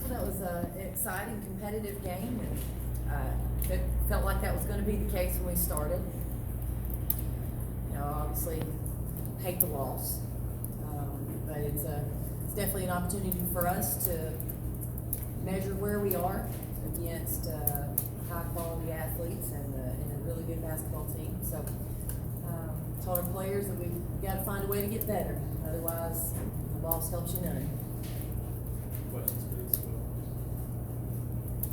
That was an exciting, competitive game, and it felt like that was going to be the case when we started. Obviously, hate the loss, but it's definitely an opportunity for us to measure where we are against high-quality athletes and a really good basketball team. So, told our players that we've got to find a way to get better. Otherwise, the loss helps you none. Questions, please.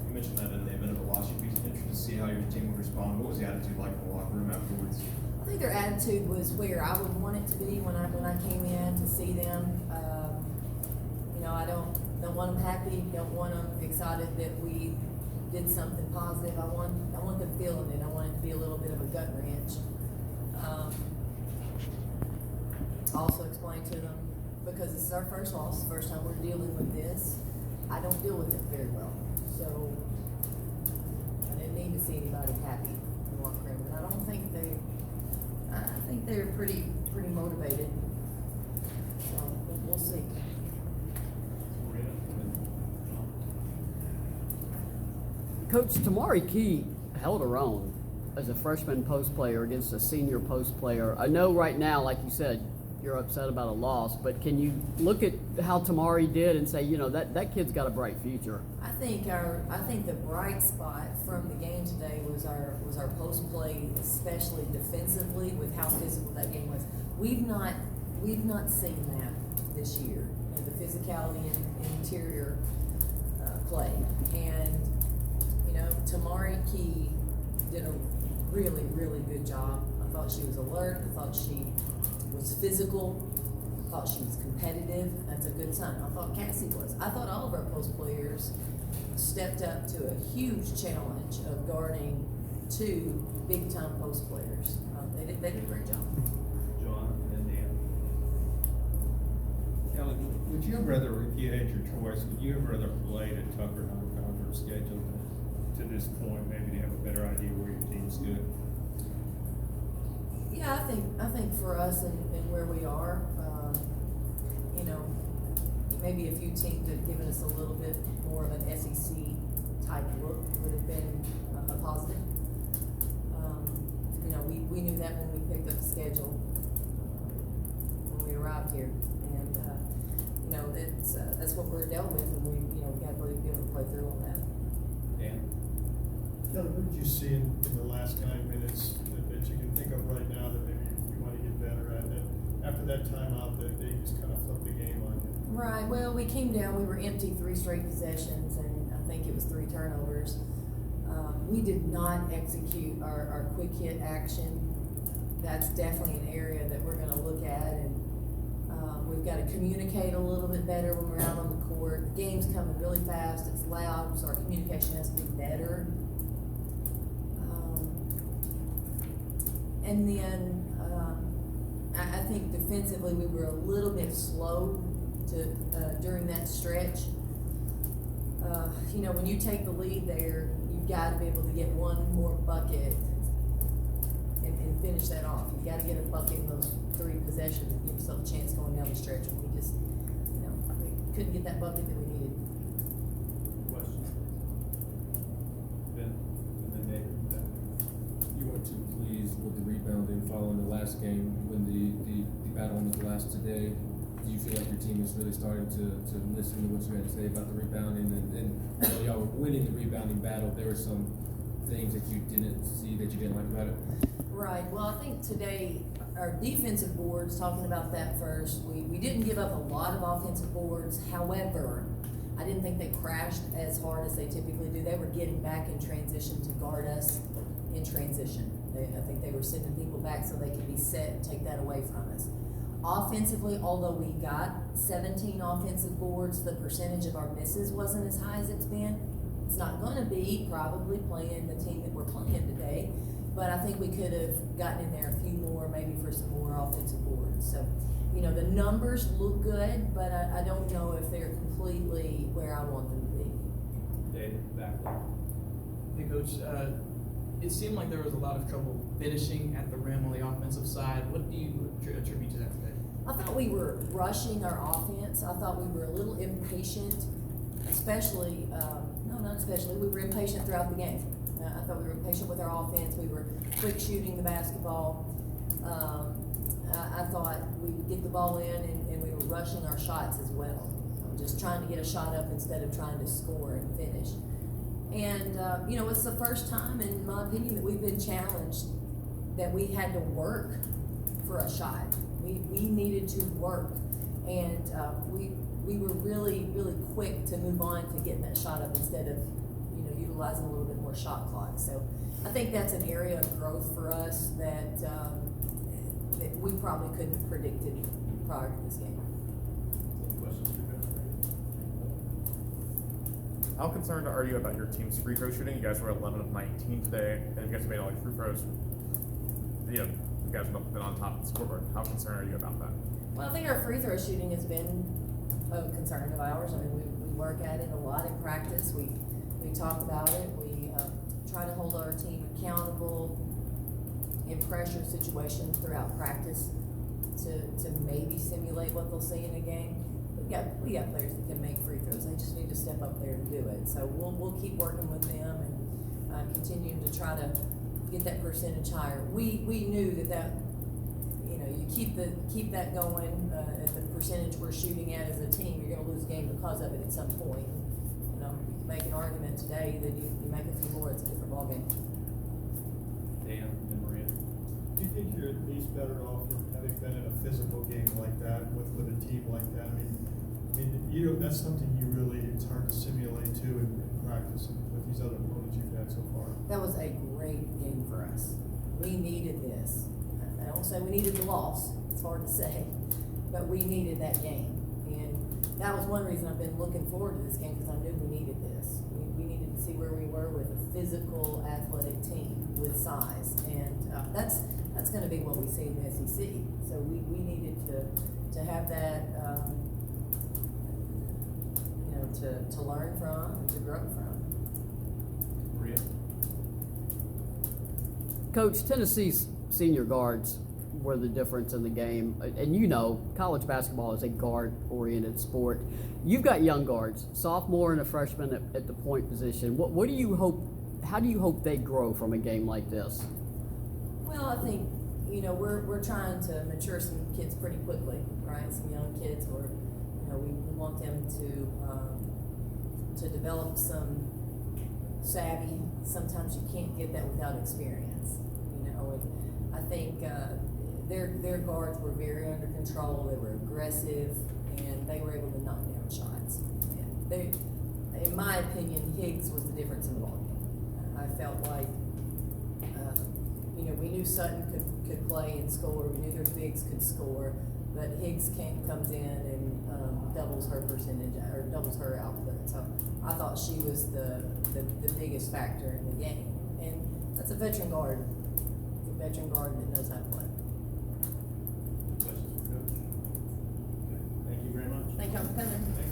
You mentioned that in the event of a loss, you'd be interested to see how your team would respond. What was the attitude like in the locker room afterwards? I think their attitude was where I would want it to be when I came in to see them. I don't want them happy. Don't want them excited that we did something positive. I want them feeling it. I want it to be a little bit of a gut wrench. Also explain to them, because this is our first loss, the first time we're dealing with this. I don't deal with it very well, so I didn't need to see anybody happy in the locker room. And I think they're pretty motivated. So we'll see. Coach, Tamari Key held her own as a freshman post player against a senior post player. I know right now, like you said, you're upset about a loss, but can you look at how Tamari did and say, that kid's got a bright future? I think the bright spot from the game today was our post play, especially defensively, with how physical that game was. We've not seen that this year, the physicality in interior play. And Tamari Key did a really, really good job. I thought she was alert. I thought she was physical. I thought she was competitive. That's a good sign. I thought Cassie was. I thought all of our post players stepped up to a huge challenge of guarding two big-time post players. They did a great job. John and Dan. Kellie, would you have rather, if you had your choice, would you have rather played a tougher non-conference schedule to this point, maybe to have a better idea where your team stood? Yeah, I think for us and where we are, maybe a few teams have given us a little bit more of an SEC type look would have been a positive. We knew that when we picked up the schedule when we arrived here, and that's what we're dealt with, and we got to be able to play through on that. Dan? Kellie, what did you see in the last 9 minutes that you can think of right now that maybe you want to get better at? That after that timeout, that they just kind of flipped the game on you? Right. Well, we came down. We were empty 3 straight possessions, and I think it was 3 turnovers. We did not execute our quick hit action. That's definitely an area that we're going to look at, and we've got to communicate a little bit better when we're out on the court. The game's coming really fast. It's loud, so our communication has to be better. And then I think defensively we were a little bit slow during that stretch. When you take the lead there, you've got to be able to get one more bucket and finish that off. You've got to get a bucket in those 3 possessions and give yourself a chance going down the stretch. And we just, we couldn't get that bucket that we needed. Questions? Ben, and then Nate. You weren't too pleased with the rebounding following the last game when the battle on the glass today. Do you feel like your team is really starting to listen to what you had to say about the rebounding? And while y'all were winning the rebounding battle, there were some things that you didn't see that you didn't like about it? Right. Well, I think today our defensive boards, talking about that first, we didn't give up a lot of offensive boards. However, I didn't think they crashed as hard as they typically do. They were getting back in transition to guard us in transition. I think they were sending people back so they could be set and take that away from us. Offensively, although we got 17 offensive boards, the percentage of our misses wasn't as high as it's been. It's not going to be probably playing the team that we're playing today, but I think we could have gotten in there a few more, maybe for some more offensive boards. So, the numbers look good, but I don't know if they're completely where I want them to be. David, back there. Hey, Coach. It seemed like there was a lot of trouble finishing at the rim on the offensive side. What do you attribute to that today? I thought we were rushing our offense. I thought we were a little impatient as especially, no, not especially, we were impatient throughout the game. I thought we were impatient with our offense, we were quick shooting the basketball. I thought we would get the ball in and we were rushing our shots as well. Just trying to get a shot up instead of trying to score and finish. And, you know, it's the first time, in my opinion, that we've been challenged that we had to work for a shot. We needed to work. And we were really, really quick to move on to getting that shot up instead of, you know, utilizing a little bit more shot clock. So I think that's an area of growth for us that we probably couldn't have predicted prior to this game. Any questions for Coach? How concerned are you about your team's free throw shooting? You guys were 11 of 19 today, and you guys made all your free throws. You know, you guys have been on top of the scoreboard. How concerned are you about that? Well, I think our free throw shooting has been a concern of ours. I mean, we work at it a lot in practice. We talk about it. We try to hold our team accountable in pressure situations throughout practice to maybe simulate what they'll see in a game. We got players that can make free throws. They just need to step up there and do it. So we'll keep working with them and continue to try to get that percentage higher. We knew that you know, you keep that going at the percentage we're shooting at as a team, you're going to lose a game because of it at some point. You know, you can make an argument today that you make a few more, it's a different ballgame. Dan and Maria. Do you think you're at least better off for having been in a physical game like that with a team like that? I mean, you know, that's something you really, it's hard to simulate too in practice with these other opponents you've had so far. That was a great game for us. We needed this. I don't say we needed the loss, it's hard to say, but we needed that game. And that was one reason I've been looking forward to this game, because I knew we needed this. We needed to see where we were with a physical, athletic team with size. And that's going to be what we see in the SEC. So we needed to have that, you know, to learn from and to grow from. Maria. Coach, Tennessee's senior guards were the difference in the game. And you know, college basketball is a guard-oriented sport. You've got young guards, sophomore and a freshman at the point position. What do you hope, how do you hope they grow from a game like this? Well, I think, you know, we're trying to mature some kids pretty quickly, right? Some young kids where, you know, we want them to develop some savvy. Sometimes you can't get that without experience, you know. And I think their guards were very under control. They were aggressive, and they were able to knock down shots. And they, in my opinion, Higgs was the difference in the ballgame. I felt like, you know, we knew Sutton could play and score. We knew their bigs could score, but Higgs comes in and doubles her percentage or doubles her output. So I thought she was the biggest factor in the game, and that's a veteran guard. It's a veteran guard that knows how to play. Questions for Coach? Okay. Thank you very much. Thank y'all for coming.